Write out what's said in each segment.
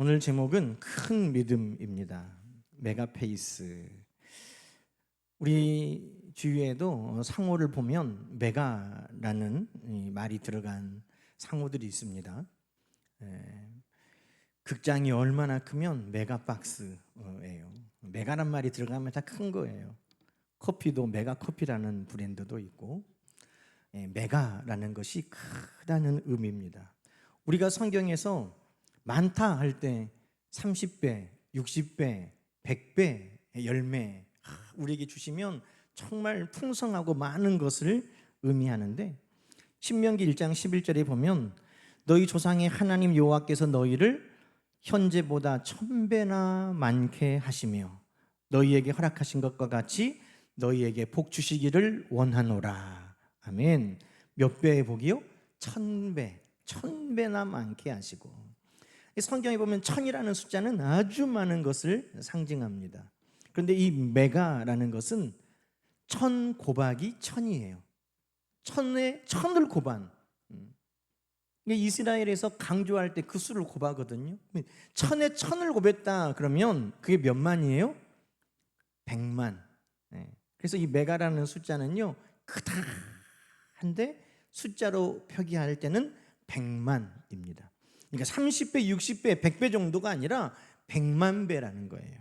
오늘 제목은 큰 믿음입니다. 메가페이스. 우리 주위에도 상호를 보면 메가라는 말이 들어간 상호들이 있습니다. 극장이 얼마나 크면 메가박스예요. 메가란 말이 들어가면 다 큰 거예요. 커피도 메가커피라는 브랜드도 있고, 메가라는 것이 크다는 의미입니다. 우리가 성경에서 많다 할 때 30배, 60배, 100배 열매 우리에게 주시면 정말 풍성하고 많은 것을 의미하는데, 신명기 1장 11절에 보면 너희 조상의 하나님 여호와께서 너희를 현재보다 1000배나 많게 하시며 너희에게 허락하신 것과 같이 너희에게 복 주시기를 원하노라. 아멘. 몇 배의 복이요? 1000배, 1000배나 많게 하시고. 성경에 보면 1000이라는 숫자는 아주 많은 것을 상징합니다. 그런데 이 메가라는 것은 1000 곱하기 1000이에요. 1000을 곱한. 이스라엘에서 강조할 때 그 수를 곱하거든요. 1000에 1000을 곱했다 그러면 그게 몇 만이에요? 100만. 그래서 이 메가라는 숫자는요, 크다 한데 숫자로 표기할 때는 100만입니다. 그러니까 30배, 60배, 100배 정도가 아니라 100만 배라는 거예요.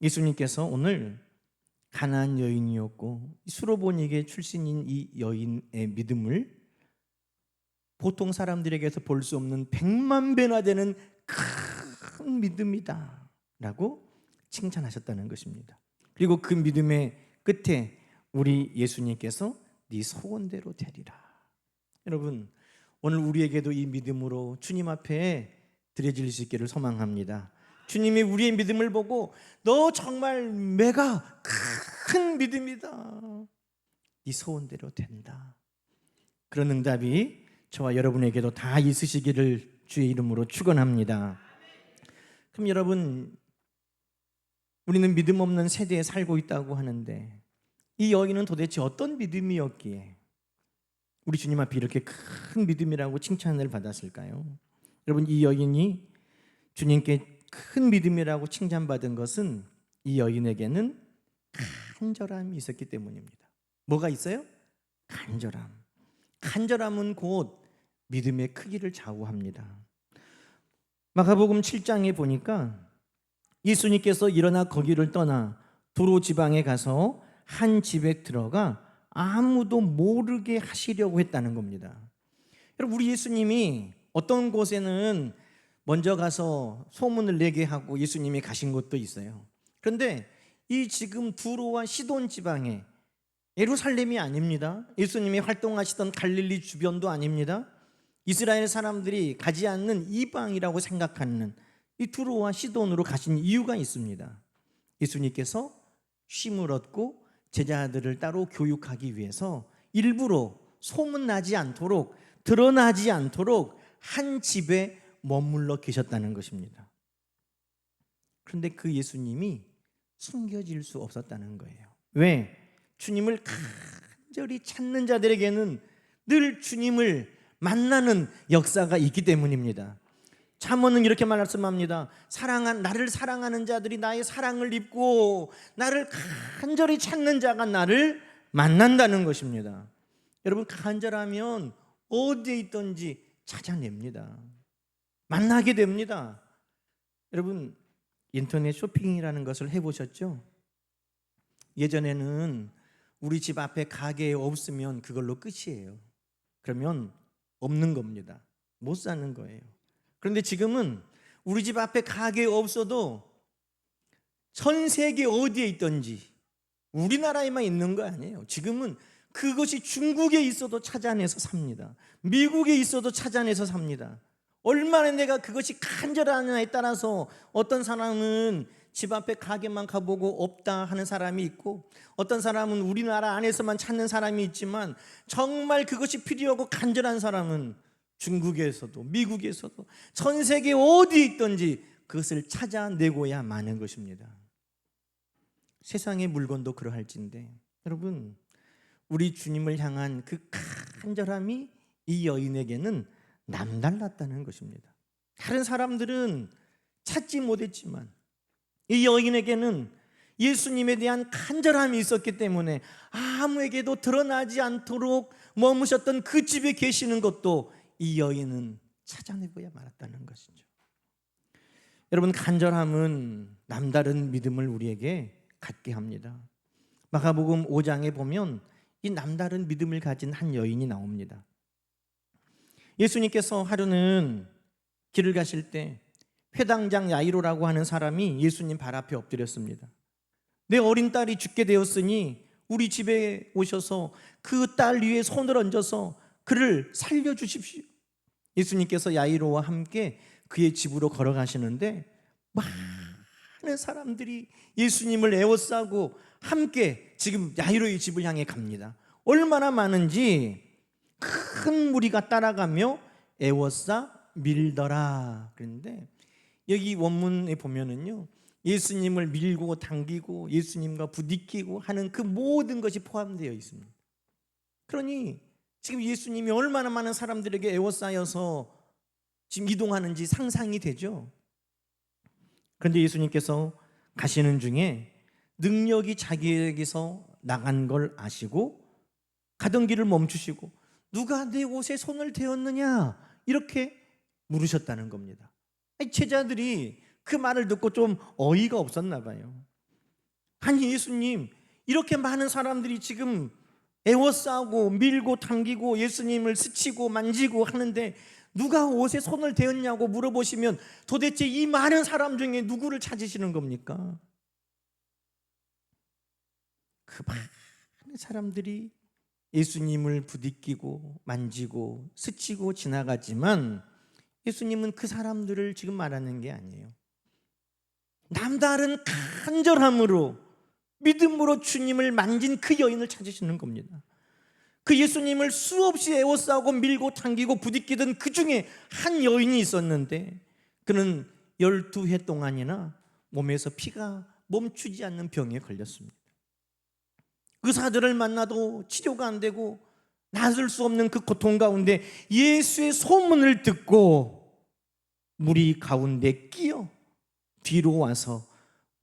예수님께서 오늘 가나안 여인이었고 수로보니게 출신인 이 여인의 믿음을 보통 사람들에게서 볼 수 없는 100만 배나 되는 큰 믿음이다 라고 칭찬하셨다는 것입니다. 그리고 그 믿음의 끝에 우리 예수님께서 네 소원대로 되리라. 여러분, 오늘 우리에게도 이 믿음으로 주님 앞에 드려질 수 있기를 소망합니다. 주님이 우리의 믿음을 보고 너 정말 메가 큰 믿음이다, 네 소원대로 된다, 그런 응답이 저와 여러분에게도 다 있으시기를 주의 이름으로 축원합니다. 그럼 여러분, 우리는 믿음 없는 세대에 살고 있다고 하는데 이 여인은 도대체 어떤 믿음이었기에 우리 주님 앞에 이렇게 큰 믿음이라고 칭찬을 받았을까요? 여러분, 이 여인이 주님께 큰 믿음이라고 칭찬받은 것은 이 여인에게는 간절함이 있었기 때문입니다. 뭐가 있어요? 간절함. 간절함은 곧 믿음의 크기를 좌우합니다. 마가복음 7장에 보니까 예수님께서 일어나 거기를 떠나 두로 지방에 가서 한 집에 들어가 아무도 모르게 하시려고 했다는 겁니다. 여러분, 우리 예수님이 어떤 곳에는 먼저 가서 소문을 내게 하고 예수님이 가신 곳도 있어요. 그런데 이 지금 두로와 시돈 지방에, 예루살렘이 아닙니다. 예수님이 활동하시던 갈릴리 주변도 아닙니다. 이스라엘 사람들이 가지 않는 이방이라고 생각하는 이 두로와 시돈으로 가신 이유가 있습니다. 예수님께서 쉼을 얻고 제자들을 따로 교육하기 위해서 일부러 소문나지 않도록, 드러나지 않도록 한 집에 머물러 계셨다는 것입니다. 그런데 그 예수님이 숨겨질 수 없었다는 거예요. 왜? 주님을 간절히 찾는 자들에게는 늘 주님을 만나는 역사가 있기 때문입니다. 잠언은 이렇게 말씀합니다. 나를 사랑하는 자들이 나의 사랑을 입고 나를 간절히 찾는 자가 나를 만난다는 것입니다. 여러분, 간절하면 어디에 있든지 찾아냅니다. 만나게 됩니다. 여러분, 인터넷 쇼핑이라는 것을 해보셨죠? 예전에는 우리 집 앞에 가게에 없으면 그걸로 끝이에요. 그러면 없는 겁니다. 못 사는 거예요. 그런데 지금은 우리 집 앞에 가게에 없어도 전 세계 어디에 있든지, 우리나라에만 있는 거 아니에요. 지금은 그것이 중국에 있어도 찾아내서 삽니다. 미국에 있어도 찾아내서 삽니다. 얼마나 내가 그것이 간절하냐에 따라서 어떤 사람은 집 앞에 가게만 가보고 없다 하는 사람이 있고, 어떤 사람은 우리나라 안에서만 찾는 사람이 있지만 정말 그것이 필요하고 간절한 사람은 중국에서도 미국에서도 전 세계 어디 있든지 그것을 찾아내고야 마는 것입니다. 세상의 물건도 그러할진데 여러분, 우리 주님을 향한 그 간절함이 이 여인에게는 남달랐다는 것입니다. 다른 사람들은 찾지 못했지만 이 여인에게는 예수님에 대한 간절함이 있었기 때문에 아무에게도 드러나지 않도록 머무셨던 그 집에 계시는 것도 이 여인은 찾아내고야 말았다는 것이죠. 여러분, 간절함은 남다른 믿음을 우리에게 갖게 합니다. 마가복음 5장에 보면 이 남다른 믿음을 가진 한 여인이 나옵니다. 예수님께서 하루는 길을 가실 때 회당장 야이로라고 하는 사람이 예수님 발 앞에 엎드렸습니다. 내 어린 딸이 죽게 되었으니 우리 집에 오셔서 그 딸 위에 손을 얹어서 그를 살려주십시오. 예수님께서 야이로와 함께 그의 집으로 걸어가시는데 많은 사람들이 예수님을 에워싸고 함께 지금 야이로의 집을 향해 갑니다. 얼마나 많은지 큰 무리가 따라가며 에워싸 밀더라. 그런데 여기 원문에 보면은요, 예수님을 밀고 당기고 예수님과 부딪히고 하는 그 모든 것이 포함되어 있습니다. 그러니 지금 예수님이 얼마나 많은 사람들에게 에워싸여서 지금 이동하는지 상상이 되죠. 그런데 예수님께서 가시는 중에 능력이 자기에게서 나간 걸 아시고 가던 길을 멈추시고 누가 내 옷에 손을 대었느냐 이렇게 물으셨다는 겁니다. 제자들이 그 말을 듣고 좀 어이가 없었나 봐요. 아니, 예수님, 이렇게 많은 사람들이 지금 에워싸고 밀고 당기고 예수님을 스치고 만지고 하는데 누가 옷에 손을 대었냐고 물어보시면 도대체 이 많은 사람 중에 누구를 찾으시는 겁니까? 그 많은 사람들이 예수님을 부딪히고 만지고 스치고 지나가지만 예수님은 그 사람들을 지금 말하는 게 아니에요. 남다른 간절함으로 믿음으로 주님을 만진 그 여인을 찾으시는 겁니다. 그 예수님을 수없이 에워싸고 밀고 당기고 부딪히던 그 중에 한 여인이 있었는데 그는 12해 동안이나 몸에서 피가 멈추지 않는 병에 걸렸습니다. 의사들을 만나도 치료가 안 되고 나설 수 없는 그 고통 가운데 예수의 소문을 듣고 무리 가운데 끼어 뒤로 와서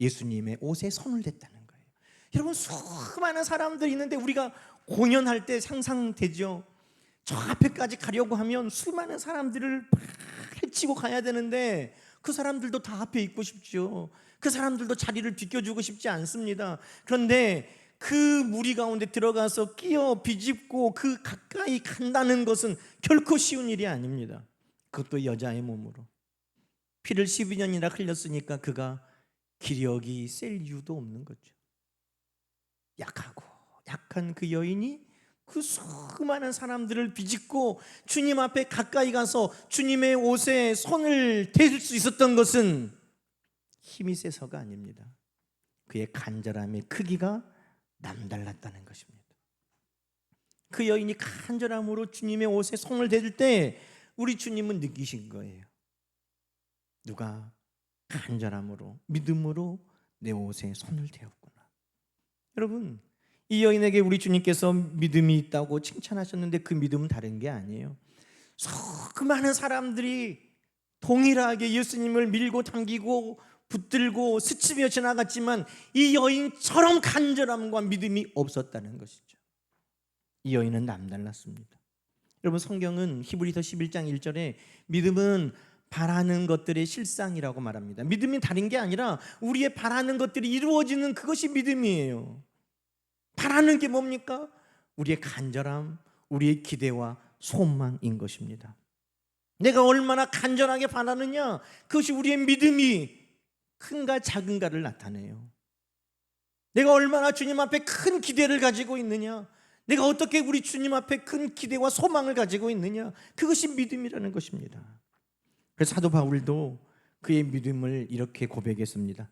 예수님의 옷에 손을 댔다는 거예요. 여러분, 수많은 사람들이 있는데 우리가 공연할 때 상상되죠. 저 앞에까지 가려고 하면 수많은 사람들을 헤치고 가야 되는데 그 사람들도 다 앞에 있고 싶죠. 그 사람들도 자리를 비켜주고 싶지 않습니다. 그런데 그 무리 가운데 들어가서 끼어 비집고 그 가까이 간다는 것은 결코 쉬운 일이 아닙니다. 그것도 여자의 몸으로. 피를 12년이나 흘렸으니까 그가 기력이 셀 이유도 없는 거죠. 약한 그 여인이 그 수많은 사람들을 비집고 주님 앞에 가까이 가서 주님의 옷에 손을 댈 수 있었던 것은 힘이 세서가 아닙니다. 그의 간절함의 크기가 남달랐다는 것입니다. 그 여인이 간절함으로 주님의 옷에 손을 댈 때 우리 주님은 느끼신 거예요. 누가 간절함으로 믿음으로 내 옷에 손을 대었구나. 여러분, 이 여인에게 우리 주님께서 믿음이 있다고 칭찬하셨는데 그 믿음은 다른 게 아니에요. 수많은 사람들이 동일하게 예수님을 밀고 당기고 붙들고 스치며 지나갔지만 이 여인처럼 간절함과 믿음이 없었다는 것이죠. 이 여인은 남달랐습니다. 여러분, 성경은 히브리서 11장 1절에 믿음은 바라는 것들의 실상이라고 말합니다. 믿음이 다른 게 아니라 우리의 바라는 것들이 이루어지는 그것이 믿음이에요. 바라는 게 뭡니까? 우리의 간절함, 우리의 기대와 소망인 것입니다. 내가 얼마나 간절하게 바라느냐, 그것이 우리의 믿음이 큰가 작은가를 나타내요. 내가 얼마나 주님 앞에 큰 기대를 가지고 있느냐, 내가 어떻게 우리 주님 앞에 큰 기대와 소망을 가지고 있느냐, 그것이 믿음이라는 것입니다. 그래서 사도 바울도 그의 믿음을 이렇게 고백했습니다.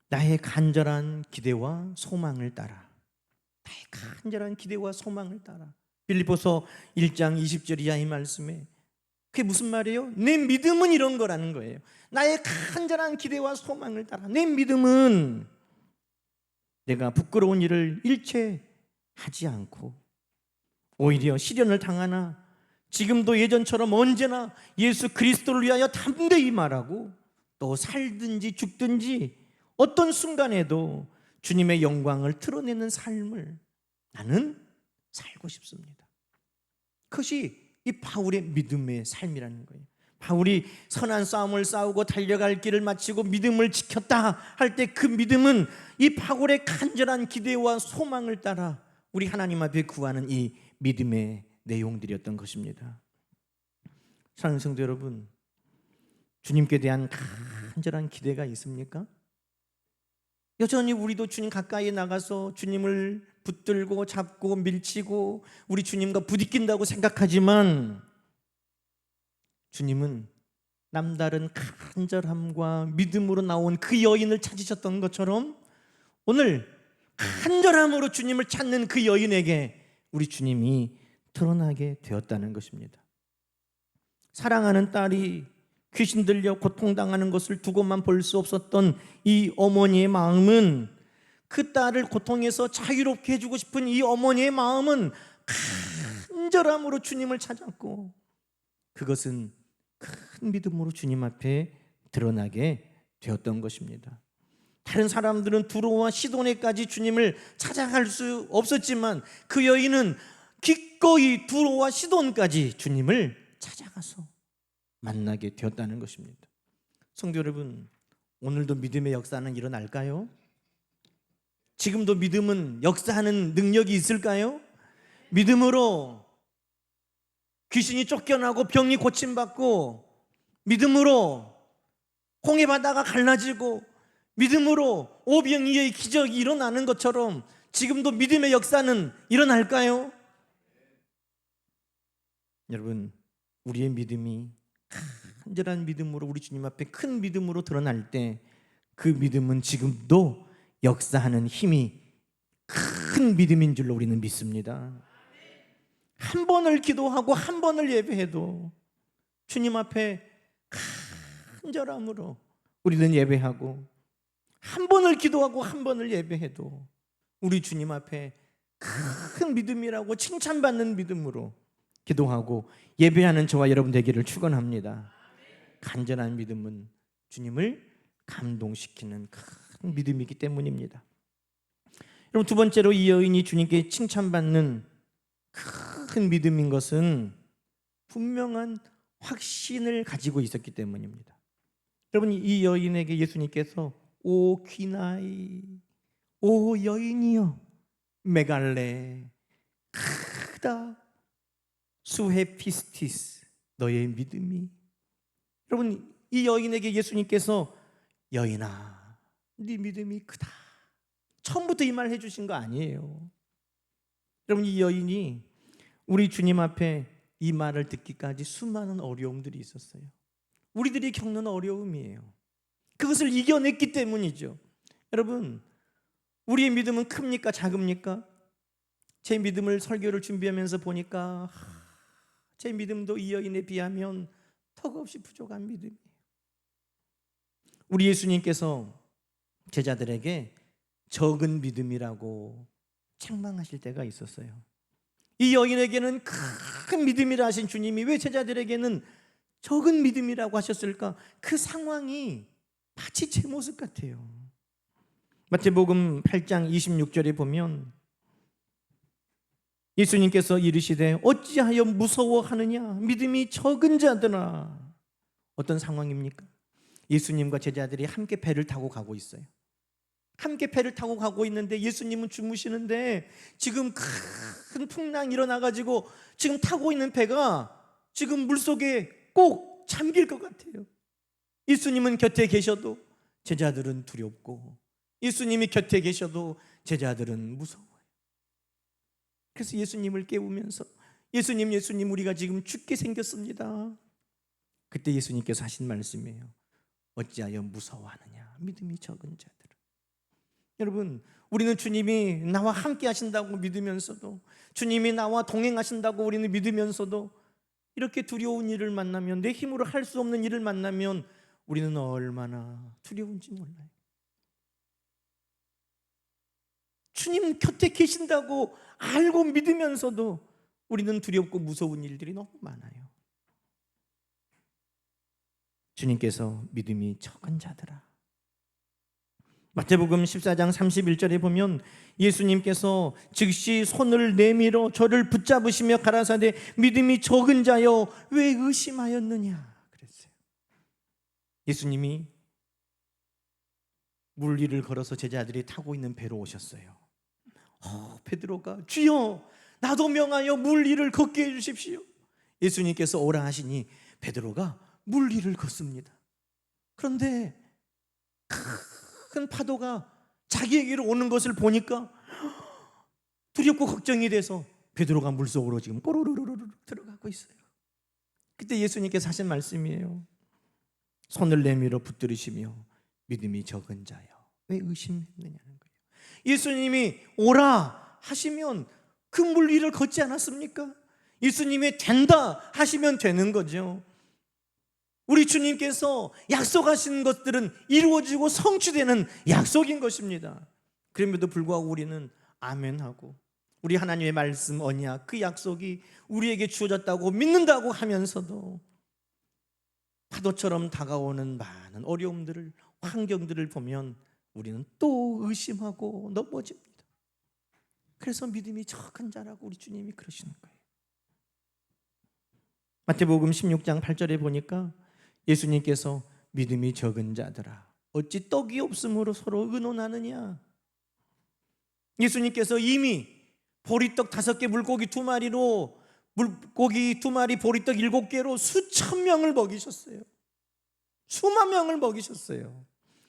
나의 간절한 기대와 소망을 따라. 나의 간절한 기대와 소망을 따라. 빌립보서 1장 20절 이하의 말씀에 그게 무슨 말이에요? 내 믿음은 이런 거라는 거예요. 나의 간절한 기대와 소망을 따라. 내 믿음은 내가 부끄러운 일을 일체 하지 않고 오히려 시련을 당하나 지금도 예전처럼 언제나 예수 그리스도를 위하여 담대히 말하고 또 살든지 죽든지 어떤 순간에도 주님의 영광을 드러내는 삶을 나는 살고 싶습니다. 그것이 이 바울의 믿음의 삶이라는 거예요. 바울이 선한 싸움을 싸우고 달려갈 길을 마치고 믿음을 지켰다 할 때 그 믿음은 이 바울의 간절한 기대와 소망을 따라 우리 하나님 앞에 구하는 이 믿음의 내용들이었던 것입니다. 사랑하는 성도 여러분, 주님께 대한 간절한 기대가 있습니까? 여전히 우리도 주님 가까이 나가서 주님을 붙들고 잡고 밀치고 우리 주님과 부딪힌다고 생각하지만 주님은 남다른 간절함과 믿음으로 나온 그 여인을 찾으셨던 것처럼 오늘 간절함으로 주님을 찾는 그 여인에게 우리 주님이 드러나게 되었다는 것입니다. 사랑하는 딸이 귀신 들려 고통당하는 것을 두고만 볼 수 없었던 이 어머니의 마음은, 그 딸을 고통에서 자유롭게 해주고 싶은 이 어머니의 마음은 간절함으로 주님을 찾았고, 그것은 큰 믿음으로 주님 앞에 드러나게 되었던 것입니다. 다른 사람들은 두로와 시도네까지 주님을 찾아갈 수 없었지만 그 여인은 기꺼이 두로와 시돈까지 주님을 찾아가서 만나게 되었다는 것입니다. 성도 여러분, 오늘도 믿음의 역사는 일어날까요? 지금도 믿음은 역사하는 능력이 있을까요? 믿음으로 귀신이 쫓겨나고 병이 고침받고, 믿음으로 홍해 바다가 갈라지고, 믿음으로 오병이어의 기적이 일어나는 것처럼 지금도 믿음의 역사는 일어날까요? 여러분, 우리의 믿음이 간절한 믿음으로 우리 주님 앞에 큰 믿음으로 드러날 때 그 믿음은 지금도 역사하는 힘이 큰 믿음인 줄로 우리는 믿습니다. 한 번을 기도하고 한 번을 예배해도 주님 앞에 간절함으로 우리는 예배하고, 한 번을 기도하고 한 번을 예배해도 우리 주님 앞에 큰 믿음이라고 칭찬받는 믿음으로 기도하고 예배하는 저와 여러분 되기를 축원합니다. 간절한 믿음은 주님을 감동시키는 큰 믿음이기 때문입니다. 여러분, 두 번째로 이 여인이 주님께 칭찬받는 큰 믿음인 것은 분명한 확신을 가지고 있었기 때문입니다. 여러분, 이 여인에게 예수님께서 오 귀나이, 오 여인이여, 메갈레, 크다 수헤피스티스, 너의 믿음이. 여러분, 이 여인에게 예수님께서 여인아, 네 믿음이 크다, 처음부터 이 말 해주신 거 아니에요. 여러분, 이 여인이 우리 주님 앞에 이 말을 듣기까지 수많은 어려움들이 있었어요. 우리들이 겪는 어려움이에요. 그것을 이겨냈기 때문이죠. 여러분, 우리의 믿음은 큽니까 작습니까? 제 믿음을 설교를 준비하면서 보니까 제 믿음도 이 여인에 비하면 턱없이 부족한 믿음이에요. 우리 예수님께서 제자들에게 적은 믿음이라고 책망하실 때가 있었어요. 이 여인에게는 큰 믿음이라 하신 주님이 왜 제자들에게는 적은 믿음이라고 하셨을까? 그 상황이 마치 제 모습 같아요. 마태복음 8장 26절에 보면 예수님께서 이르시되 어찌하여 무서워하느냐 믿음이 적은 자들아. 어떤 상황입니까? 예수님과 제자들이 함께 배를 타고 가고 있어요. 함께 배를 타고 가고 있는데 예수님은 주무시는데 지금 큰 풍랑이 일어나가지고 지금 타고 있는 배가 지금 물속에 꼭 잠길 것 같아요. 예수님은 곁에 계셔도 제자들은 두렵고, 예수님이 곁에 계셔도 제자들은 무서워요. 그래서 예수님을 깨우면서 예수님 우리가 지금 죽게 생겼습니다. 그때 예수님께서 하신 말씀이에요. 어찌하여 무서워하느냐 믿음이 적은 자들은. 여러분, 우리는 주님이 나와 함께 하신다고 믿으면서도, 주님이 나와 동행하신다고 우리는 믿으면서도 이렇게 두려운 일을 만나면, 내 힘으로 할 수 없는 일을 만나면 우리는 얼마나 두려운지 몰라요. 주님 곁에 계신다고 알고 믿으면서도 우리는 두렵고 무서운 일들이 너무 많아요. 주님께서 믿음이 적은 자들아. 마태복음 14장 31절에 보면 예수님께서 즉시 손을 내밀어 저를 붙잡으시며 가라사대 믿음이 적은 자여 왜 의심하였느냐 그랬어요. 예수님이 물 위를 걸어서 제자들이 타고 있는 배로 오셨어요. 베드로가 주여 나도 명하여 물 위를 걷게 해주십시오. 예수님께서 오라 하시니 베드로가 물 위를 걷습니다. 그런데 큰 파도가 자기에게로 오는 것을 보니까 두렵고 걱정이 돼서 베드로가 물속으로 지금 뽀로로로로 들어가고 있어요. 그때 예수님께서 하신 말씀이에요. 손을 내밀어 붙들으시며 믿음이 적은 자여 왜 의심했느냐는 거예요. 예수님이 오라 하시면 그 물 위를 걷지 않았습니까? 예수님이 된다 하시면 되는 거죠. 우리 주님께서 약속하신 것들은 이루어지고 성취되는 약속인 것입니다. 그럼에도 불구하고 우리는 아멘하고 우리 하나님의 말씀 언약 그 약속이 우리에게 주어졌다고 믿는다고 하면서도 파도처럼 다가오는 많은 어려움들을 환경들을 보면 우리는 또 의심하고 넘어집니다. 그래서 믿음이 적은 자라고 우리 주님이 그러시는 거예요. 마태복음 16장 8절에 보니까 예수님께서 믿음이 적은 자들아 어찌 떡이 없으므로 서로 의논하느냐. 예수님께서 이미 보리떡 5개 물고기 2마리로 물고기 2마리 보리떡 7개로 수천 명을 먹이셨어요. 수만 명을 먹이셨어요.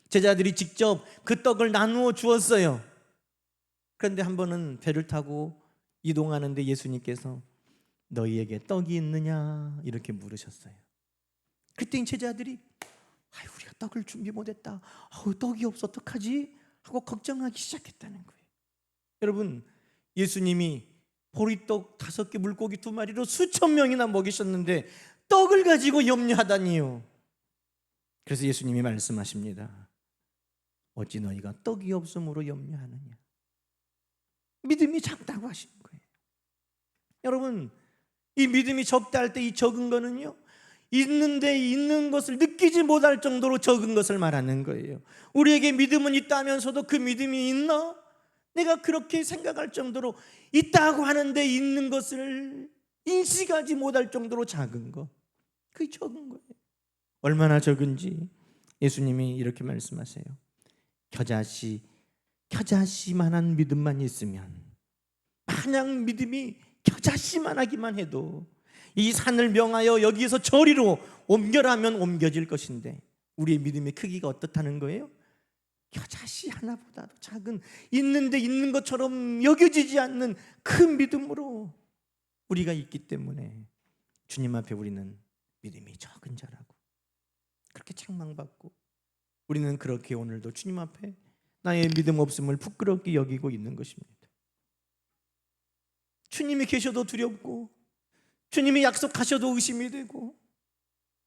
제자들이 직접 그 떡을 나누어 주었어요. 그런데 한 번은 배를 타고 이동하는데 예수님께서 너희에게 떡이 있느냐 이렇게 물으셨어요. 그때 제자들이 우리가 떡을 준비 못했다. 떡이 없어 어떡하지? 하고 걱정하기 시작했다는 거예요. 여러분 예수님이 보리떡 5개 물고기 2마리로 수천 명이나 먹이셨는데 떡을 가지고 염려하다니요. 그래서 예수님이 말씀하십니다. 어찌 너희가 떡이 없음으로 염려하느냐. 믿음이 작다고 하신 거예요. 여러분 이 믿음이 적다 할 때 이 적은 거는요 있는데 있는 것을 느끼지 못할 정도로 적은 것을 말하는 거예요. 우리에게 믿음은 있다면서도 그 믿음이 있나? 내가 그렇게 생각할 정도로 있다고 하는데 있는 것을 인식하지 못할 정도로 작은 것, 그게 적은 거예요. 얼마나 적은지 예수님이 이렇게 말씀하세요. 겨자씨만한 믿음만 있으면, 마냥 믿음이 겨자씨만하기만 해도 이 산을 명하여 여기에서 저리로 옮겨라면 옮겨질 것인데 우리의 믿음의 크기가 어떻다는 거예요? 겨자씨 하나보다도 작은, 있는데 있는 것처럼 여겨지지 않는 큰 믿음으로 우리가 있기 때문에 주님 앞에 우리는 믿음이 적은 자라고 그렇게 책망받고, 우리는 그렇게 오늘도 주님 앞에 나의 믿음 없음을 부끄럽게 여기고 있는 것입니다. 주님이 계셔도 두렵고, 주님이 약속하셔도 의심이 되고,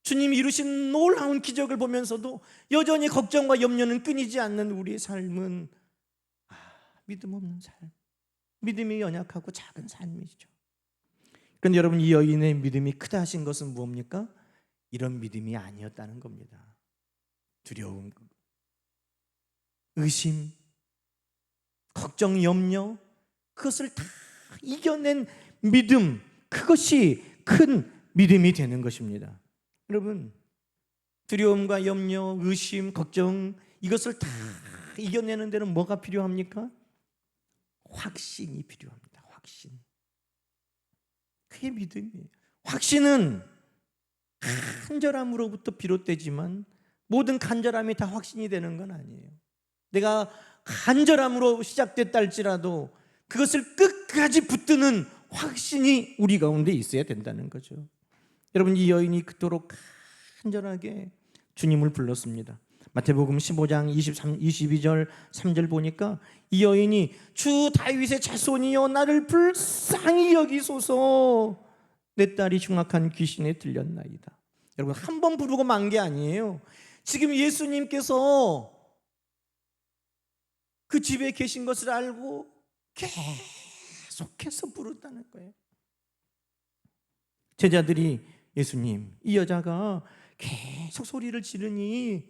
주님이 이루신 놀라운 기적을 보면서도 여전히 걱정과 염려는 끊이지 않는 우리의 삶은 믿음 없는 삶, 믿음이 연약하고 작은 삶이죠. 그런데 여러분, 이 여인의 믿음이 크다 하신 것은 무엇입니까? 이런 믿음이 아니었다는 겁니다. 두려움, 의심, 걱정, 염려, 그것을 다 이겨낸 믿음, 그것이 큰 믿음이 되는 것입니다. 여러분, 두려움과 염려, 의심, 걱정, 이것을 다 이겨내는 데는 뭐가 필요합니까? 확신이 필요합니다. 확신. 그게 믿음이에요. 확신은 간절함으로부터 비롯되지만 모든 간절함이 다 확신이 되는 건 아니에요. 내가 간절함으로 시작됐다 할지라도 그것을 끝까지 붙드는 확신이 우리 가운데 있어야 된다는 거죠. 여러분, 이 여인이 그토록 간절하게 주님을 불렀습니다. 마태복음 15장 22절 3절 보니까 이 여인이 주 다윗의 자손이여 나를 불쌍히 여기소서, 내 딸이 흉악한 귀신에 들렸나이다. 여러분, 한 번 부르고 만 게 아니에요. 지금 예수님께서 그 집에 계신 것을 알고 계속해서 부르다는 거예요. 제자들이 예수님, 이 여자가 계속 소리를 지르니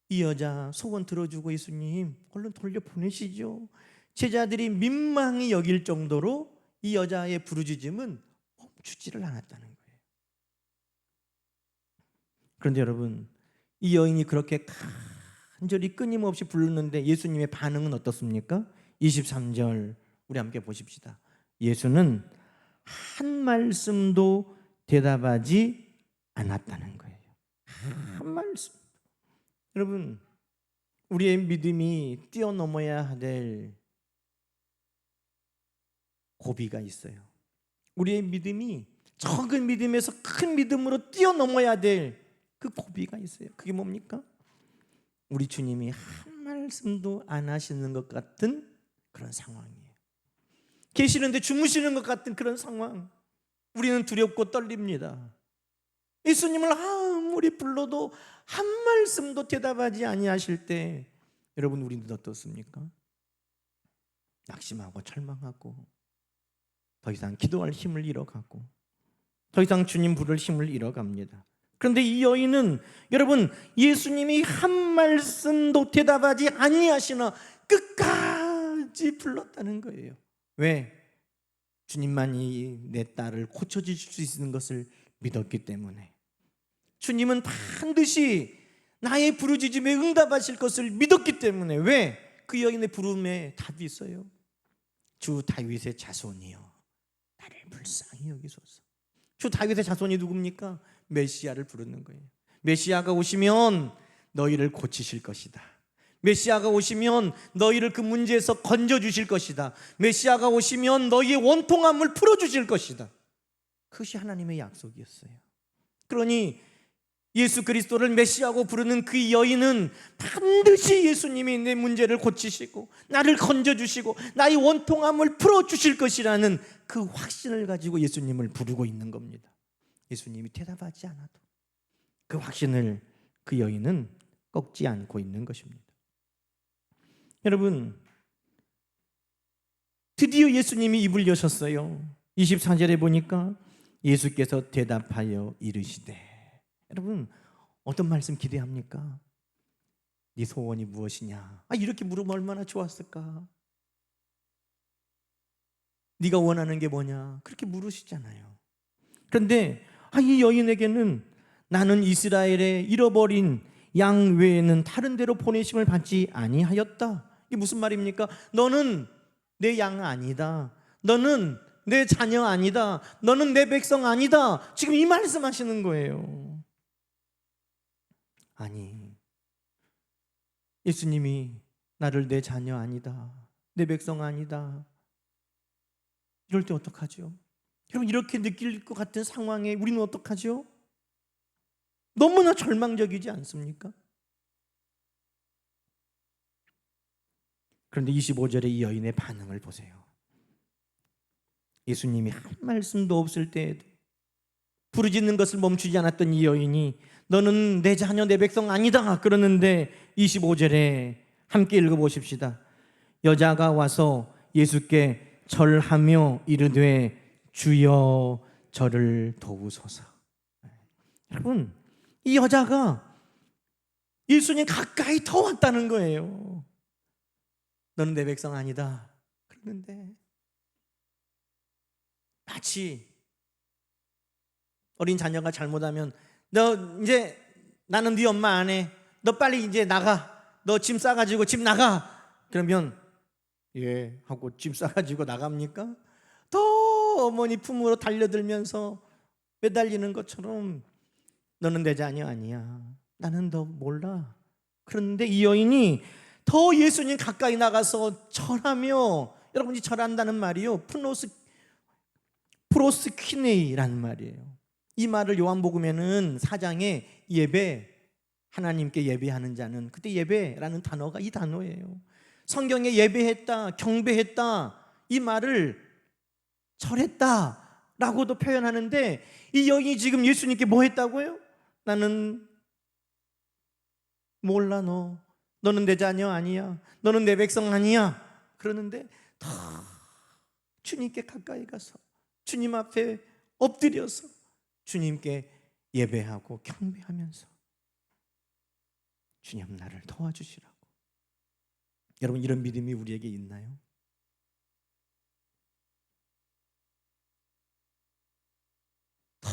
이 여자 소원 들어주고 예수님 얼른 돌려보내시죠. 제자들이 민망히 여길 정도로 이 여자의 부르짖음은 멈추지를 않았다는 거예요. 그런데 여러분, 이 여인이 그렇게 간절히 끊임없이 불렀는데 예수님의 반응은 어떻습니까? 23절 우리 함께 보십시다. 예수는 한 말씀도 대답하지 않았다는 거예요. 한 말씀. 여러분, 우리의 믿음이 뛰어넘어야 될 고비가 있어요. 우리의 믿음이 적은 믿음에서 큰 믿음으로 뛰어넘어야 될 그 고비가 있어요. 그게 뭡니까? 우리 주님이 한 말씀도 안 하시는 것 같은 그런 상황이에요. 계시는데 주무시는 것 같은 그런 상황. 우리는 두렵고 떨립니다. 예수님을 아무리 불러도 한 말씀도 대답하지 아니하실 때 여러분, 우리는 어떻습니까? 낙심하고 절망하고 더 이상 기도할 힘을 잃어가고 더 이상 주님 부를 힘을 잃어갑니다. 그런데 이 여인은 여러분, 예수님이 한 말씀도 대답하지 아니하시나 끝까지 불렀다는 거예요. 왜? 주님만이 내 딸을 고쳐주실 수 있는 것을 믿었기 때문에. 주님은 반드시 나의 부르짖음에 응답하실 것을 믿었기 때문에. 왜? 그 여인의 부름에 답이 있어요. 주 다윗의 자손이여 나를 불쌍히 여기소서. 주 다윗의 자손이 누굽니까? 메시아를 부르는 거예요. 메시아가 오시면 너희를 고치실 것이다. 메시아가 오시면 너희를 그 문제에서 건져주실 것이다. 메시아가 오시면 너희의 원통함을 풀어주실 것이다. 그것이 하나님의 약속이었어요. 그러니 예수 그리스도를 메시아고 부르는 그 여인은 반드시 예수님이 내 문제를 고치시고 나를 건져주시고 나의 원통함을 풀어주실 것이라는 그 확신을 가지고 예수님을 부르고 있는 겁니다. 예수님이 대답하지 않아도 그 확신을 그 여인은 꺾지 않고 있는 것입니다. 여러분, 드디어 예수님이 입을 여셨어요. 24절에 보니까 예수께서 대답하여 이르시되. 여러분, 어떤 말씀 기대합니까? 네 소원이 무엇이냐? 이렇게 물으면 얼마나 좋았을까? 네가 원하는 게 뭐냐? 그렇게 물으시잖아요. 그런데 이 여인에게는 나는 이스라엘에 잃어버린 양 외에는 다른 데로 보내심을 받지 아니하였다. 이게 무슨 말입니까? 너는 내 양 아니다. 너는 내 자녀 아니다. 너는 내 백성 아니다. 지금 이 말씀하시는 거예요. 아니, 예수님이 나를 내 자녀 아니다, 내 백성 아니다, 이럴 때 어떡하죠? 여러분, 이렇게 느낄 것 같은 상황에 우리는 어떡하죠? 너무나 절망적이지 않습니까? 그런데 25절에 이 여인의 반응을 보세요. 예수님이 한 말씀도 없을 때에도 부르짖는 것을 멈추지 않았던 이 여인이 너는 내 자녀 내 백성 아니다 그러는데 25절에 함께 읽어보십시다. 여자가 와서 예수께 절하며 이르되 주여 저를 도우소서. 여러분, 이 여자가 예수님 가까이 더 왔다는 거예요. 너는 내 백성 아니다 그러는데 마치 어린 자녀가 잘못하면 너 이제 나는 네 엄마 안 해. 너 빨리 이제 나가. 너 짐 싸가지고 집 나가. 그러면 예 하고 짐 싸가지고 나갑니까? 더 어머니 품으로 달려들면서 매달리는 것처럼 너는 내 자녀 아니야. 나는 너 몰라. 그런데 이 여인이 더 예수님 가까이 나가서 절하며, 여러분이 절한다는 말이요 프로스퀴네이라는 말이에요. 이 말을 요한복음에는 4장에 예배, 하나님께 예배하는 자는, 그때 예배라는 단어가 이 단어예요. 성경에 예배했다, 경배했다, 이 말을 절했다 라고도 표현하는데, 이 여인이 지금 예수님께 뭐 했다고요? 나는 몰라, 너는 내 자녀 아니야, 너는 내 백성 아니야 그러는데 더 주님께 가까이 가서 주님 앞에 엎드려서 주님께 예배하고 경배하면서 주님 나를 도와주시라고. 여러분, 이런 믿음이 우리에게 있나요? 더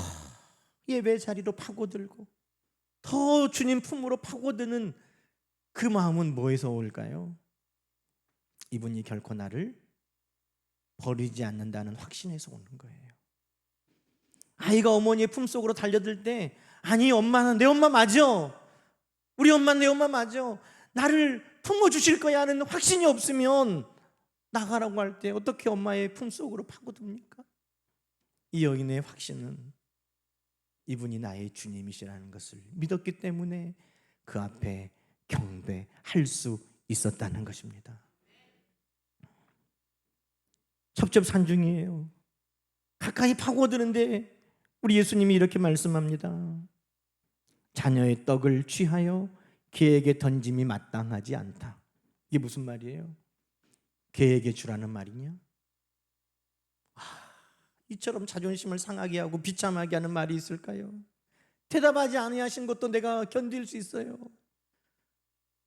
예배 자리로 파고들고 더 주님 품으로 파고드는 그 마음은 뭐에서 올까요? 이분이 결코 나를 버리지 않는다는 확신에서 오는 거예요. 아이가 어머니의 품속으로 달려들 때, 아니 엄마는 내 엄마 맞아, 우리 엄마는 내 엄마 맞아, 나를 품어주실 거야 하는 확신이 없으면 나가라고 할 때 어떻게 엄마의 품속으로 파고듭니까? 이 여인의 확신은 이분이 나의 주님이시라는 것을 믿었기 때문에 그 앞에 경배할 수 있었다는 것입니다. 첩첩산중이에요. 가까이 파고드는데 우리 예수님이 이렇게 말씀합니다. 자녀의 떡을 취하여 개에게 던짐이 마땅하지 않다. 이게 무슨 말이에요? 개에게 주라는 말이냐? 이처럼 자존심을 상하게 하고 비참하게 하는 말이 있을까요? 대답하지 아니하신 것도 내가 견딜 수 있어요.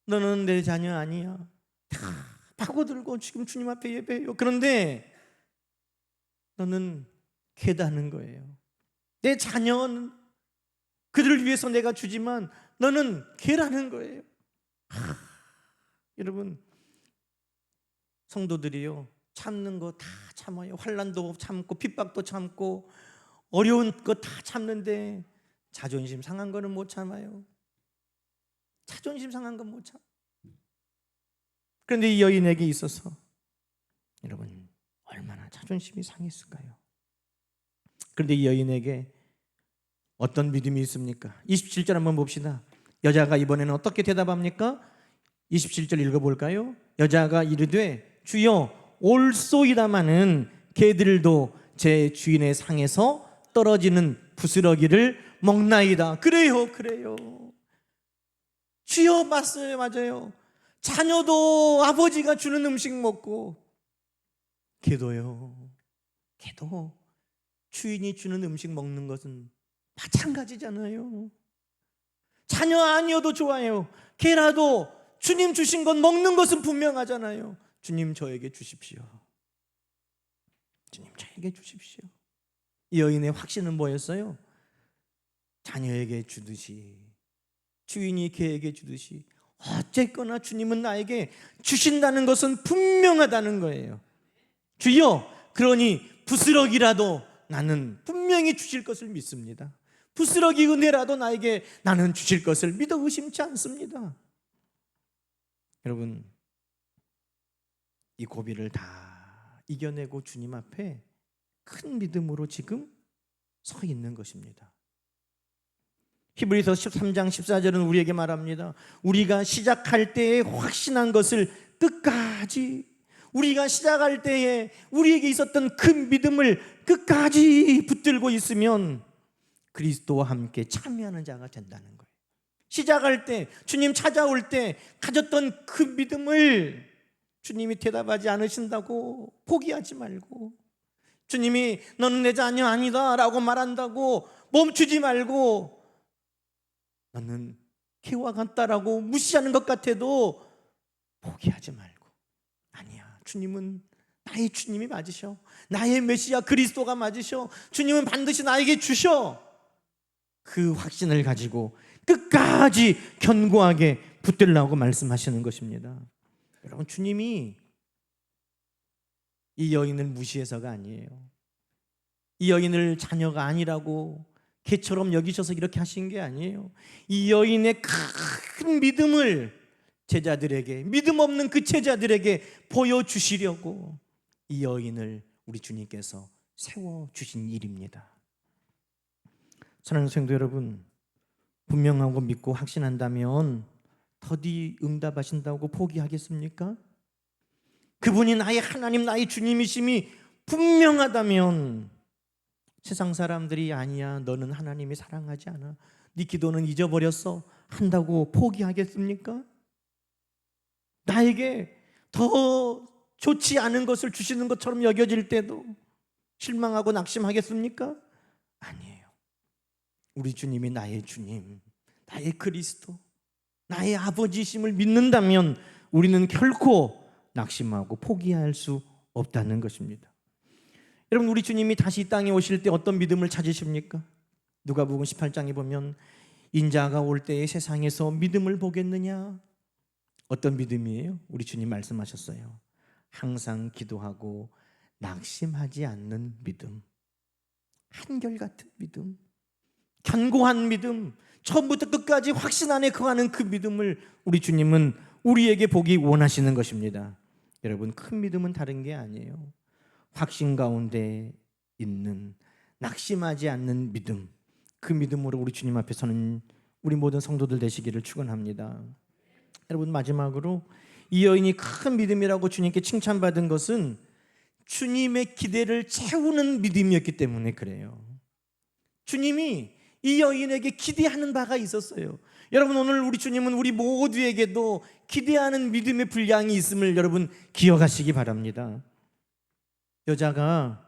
너는 내 자녀 아니야. 다 파고들고 지금 주님 앞에 예배해요. 그런데 너는 개다는 거예요. 내 자녀는 그들을 위해서 내가 주지만 너는 개라는 거예요. 여러분, 성도들이요, 참는 거 다 참아요. 환난도 참고 핍박도 참고 어려운 거 다 참는데 자존심 상한 거는 못 참아요. 자존심 상한 건 못 참. 그런데 이 여인에게 있어서 여러분 얼마나 자존심이 상했을까요? 그런데 이 여인에게 어떤 믿음이 있습니까? 27절 한번 봅시다. 여자가 이번에는 어떻게 대답합니까? 27절 읽어볼까요? 여자가 이르되 주여 올소이다마는 개들도 제 주인의 상에서 떨어지는 부스러기를 먹나이다. 그래요, 그래요. 주여, 맞아요, 맞아요. 자녀도 아버지가 주는 음식 먹고 개도요, 개도 주인이 주는 음식 먹는 것은 마찬가지잖아요. 자녀 아니어도 좋아요. 개라도 주님 주신 건 먹는 것은 분명하잖아요. 주님 저에게 주십시오. 주님 저에게 주십시오. 이 여인의 확신은 뭐였어요? 자녀에게 주듯이, 주인이 개에게 주듯이 어쨌거나 주님은 나에게 주신다는 것은 분명하다는 거예요. 주여, 그러니 부스러기라도 나는 분명히 주실 것을 믿습니다. 부스러기 은혜라도 나에게 나는 주실 것을 믿어 의심치 않습니다. 여러분, 이 고비를 다 이겨내고 주님 앞에 큰 믿음으로 지금 서 있는 것입니다. 히브리서 13장 14절은 우리에게 말합니다. 우리가 시작할 때에 확신한 것을 끝까지, 우리가 시작할 때에 우리에게 있었던 큰 믿음을 끝까지 붙들고 있으면 그리스도와 함께 참여하는 자가 된다는 거예요. 시작할 때, 주님 찾아올 때 가졌던 그 믿음을 주님이 대답하지 않으신다고 포기하지 말고, 주님이 너는 내 자녀 아니다 라고 말한다고 멈추지 말고, 너는 개와 같다라고 무시하는 것 같아도 포기하지 말고, 아니야, 주님은 나의 주님이 맞으셔, 나의 메시아 그리스도가 맞으셔, 주님은 반드시 나에게 주셔. 그 확신을 가지고 끝까지 견고하게 붙들라고 말씀하시는 것입니다. 여러분, 주님이 이 여인을 무시해서가 아니에요. 이 여인을 자녀가 아니라고 개처럼 여기셔서 이렇게 하신 게 아니에요. 이 여인의 큰 믿음을 제자들에게, 믿음 없는 그 제자들에게 보여주시려고 이 여인을 우리 주님께서 세워주신 일입니다. 사랑하는 성도 여러분, 분명하고 믿고 확신한다면 더디 응답하신다고 포기하겠습니까? 그분이 나의 하나님, 나의 주님이심이 분명하다면 세상 사람들이 아니야, 너는 하나님이 사랑하지 않아, 네 기도는 잊어버렸어 한다고 포기하겠습니까? 나에게 더 좋지 않은 것을 주시는 것처럼 여겨질 때도 실망하고 낙심하겠습니까? 아니에요. 우리 주님이 나의 주님, 나의 그리스도, 나의 아버지심을 믿는다면 우리는 결코 낙심하고 포기할 수 없다는 것입니다. 여러분, 우리 주님이 다시 이 땅에 오실 때 어떤 믿음을 찾으십니까? 누가복음 18장에 보면 인자가 올 때에 세상에서 믿음을 보겠느냐? 어떤 믿음이에요? 우리 주님 말씀하셨어요. 항상 기도하고 낙심하지 않는 믿음, 한결같은 믿음, 견고한 믿음, 처음부터 끝까지 확신 안에 거하는 그 믿음을 우리 주님은 우리에게 보기 원하시는 것입니다. 여러분, 큰 믿음은 다른 게 아니에요. 확신 가운데 있는 낙심하지 않는 믿음, 그 믿음으로 우리 주님 앞에 서는 우리 모든 성도들 되시기를 축원합니다. 여러분, 마지막으로 이 여인이 큰 믿음이라고 주님께 칭찬받은 것은 주님의 기대를 채우는 믿음이었기 때문에 그래요. 주님이 이 여인에게 기대하는 바가 있었어요. 여러분, 오늘 우리 주님은 우리 모두에게도 기대하는 믿음의 분량이 있음을 여러분 기억하시기 바랍니다. 여자가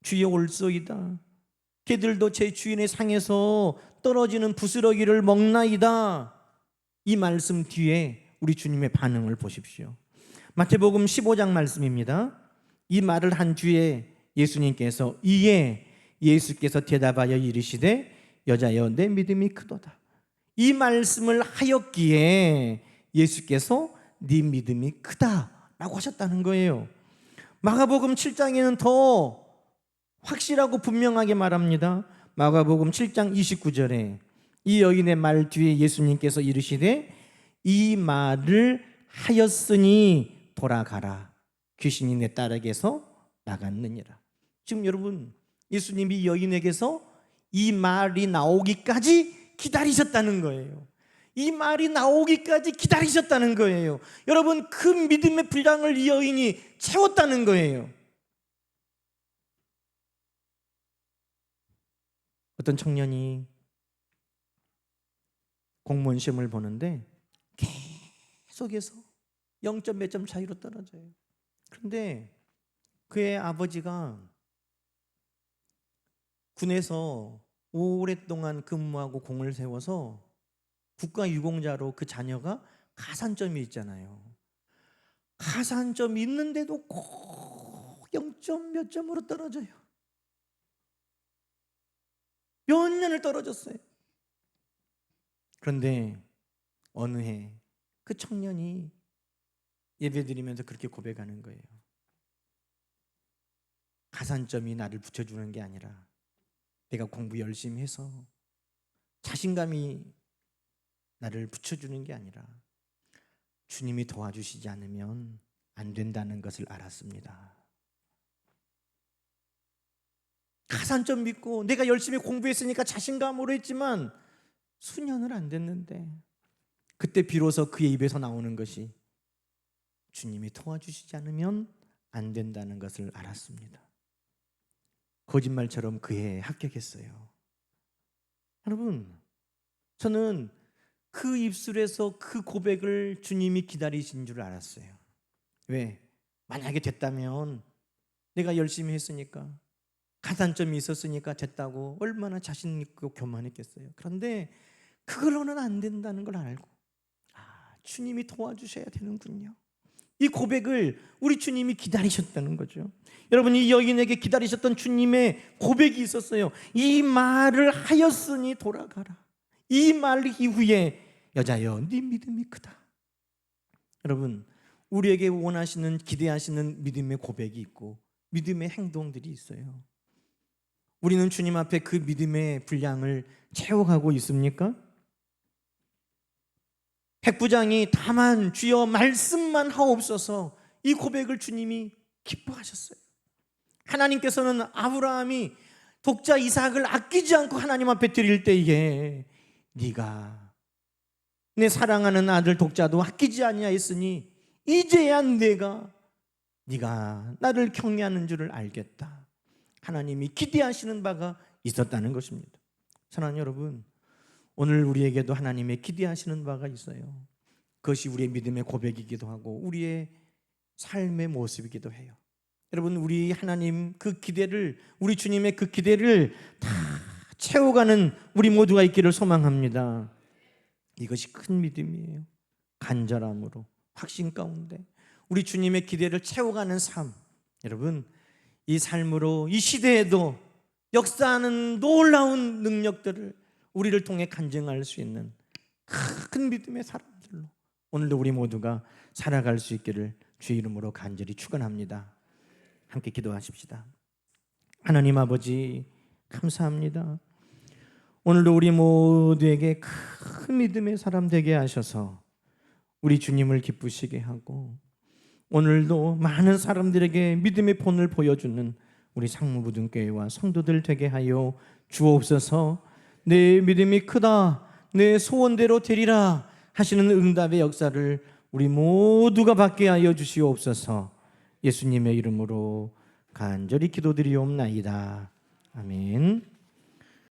주여 올소이다, 개들도 제 주인의 상에서 떨어지는 부스러기를 먹나이다, 이 말씀 뒤에 우리 주님의 반응을 보십시오. 마태복음 15장 말씀입니다. 이 말을 한 뒤에 예수님께서 이에 예수께서 대답하여 이르시되 여자여 내 믿음이 크도다, 이 말씀을 하였기에 예수께서 네 믿음이 크다라고 하셨다는 거예요. 마가복음 7장에는 더 확실하고 분명하게 말합니다. 마가복음 7장 29절에 이 여인의 말 뒤에 예수님께서 이르시되 이 말을 하였으니 돌아가라, 귀신이 내 딸에게서 나갔느니라. 지금 여러분, 예수님이 이 여인에게서 이 말이 나오기까지 기다리셨다는 거예요. 이 말이 나오기까지 기다리셨다는 거예요. 여러분, 그 믿음의 분량을 이 여인이 채웠다는 거예요. 어떤 청년이 공무원 시험을 보는데 계속해서 0점 몇 점 차이로 떨어져요. 그런데 그의 아버지가 군에서 오랫동안 근무하고 공을 세워서 국가유공자로 그 자녀가 가산점이 있잖아요. 가산점이 있는데도 꼭 0점 몇 점으로 떨어져요. 몇 년을 떨어졌어요. 그런데 어느 해 그 청년이 예배드리면서 그렇게 고백하는 거예요. 가산점이 나를 붙여주는 게 아니라 내가 공부 열심히 해서 자신감이 나를 붙여주는 게 아니라 주님이 도와주시지 않으면 안 된다는 것을 알았습니다. 가산점 믿고 내가 열심히 공부했으니까 자신감으로 했지만 수년을 안 됐는데 그때 비로소 그의 입에서 나오는 것이 주님이 도와주시지 않으면 안 된다는 것을 알았습니다. 거짓말처럼 그 해에 합격했어요. 여러분, 저는 그 입술에서 그 고백을 주님이 기다리신 줄 알았어요. 왜? 만약에 됐다면 내가 열심히 했으니까, 가산점이 있었으니까 됐다고 얼마나 자신 있고 교만했겠어요. 그런데 그걸로는 안 된다는 걸 알고 주님이 도와주셔야 되는군요. 이 고백을 우리 주님이 기다리셨다는 거죠. 여러분, 이 여인에게 기다리셨던 주님의 고백이 있었어요. 이 말을 하였으니 돌아가라. 이 말 이후에 여자여 네 믿음이 크다. 여러분, 우리에게 원하시는, 기대하시는 믿음의 고백이 있고 믿음의 행동들이 있어요. 우리는 주님 앞에 그 믿음의 분량을 채워가고 있습니까? 백부장이 다만 주여 말씀만 하옵소서, 이 고백을 주님이 기뻐하셨어요. 하나님께서는 아브라함이 독자 이삭을 아끼지 않고 하나님 앞에 드릴 때에 네가 내 사랑하는 아들 독자도 아끼지 아니하였으니 이제야 네가 나를 경외하는 줄을 알겠다. 하나님이 기대하시는 바가 있었다는 것입니다. 사랑하는 여러분, 오늘 우리에게도 하나님의 기대하시는 바가 있어요. 그것이 우리의 믿음의 고백이기도 하고 우리의 삶의 모습이기도 해요. 여러분, 우리 하나님 그 기대를, 우리 주님의 그 기대를 다 채워가는 우리 모두가 있기를 소망합니다. 이것이 큰 믿음이에요. 간절함으로, 확신 가운데 우리 주님의 기대를 채워가는 삶. 여러분, 이 삶으로 이 시대에도 역사하는 놀라운 능력들을 우리를 통해 간증할 수 있는 큰 믿음의 사람들로 오늘도 우리 모두가 살아갈 수 있기를 주의 이름으로 간절히 축원합니다. 함께 기도하십시다. 하나님 아버지, 감사합니다. 오늘도 우리 모두에게 큰 믿음의 사람 되게 하셔서 우리 주님을 기쁘시게 하고, 오늘도 많은 사람들에게 믿음의 본을 보여주는 우리 상무부등교회와 성도들 되게 하여 주옵소서. 내 믿음이 크다, 내 소원대로 되리라 하시는 응답의 역사를 우리 모두가 받게 하여 주시옵소서. 예수님의 이름으로 간절히 기도드리옵나이다. 아멘.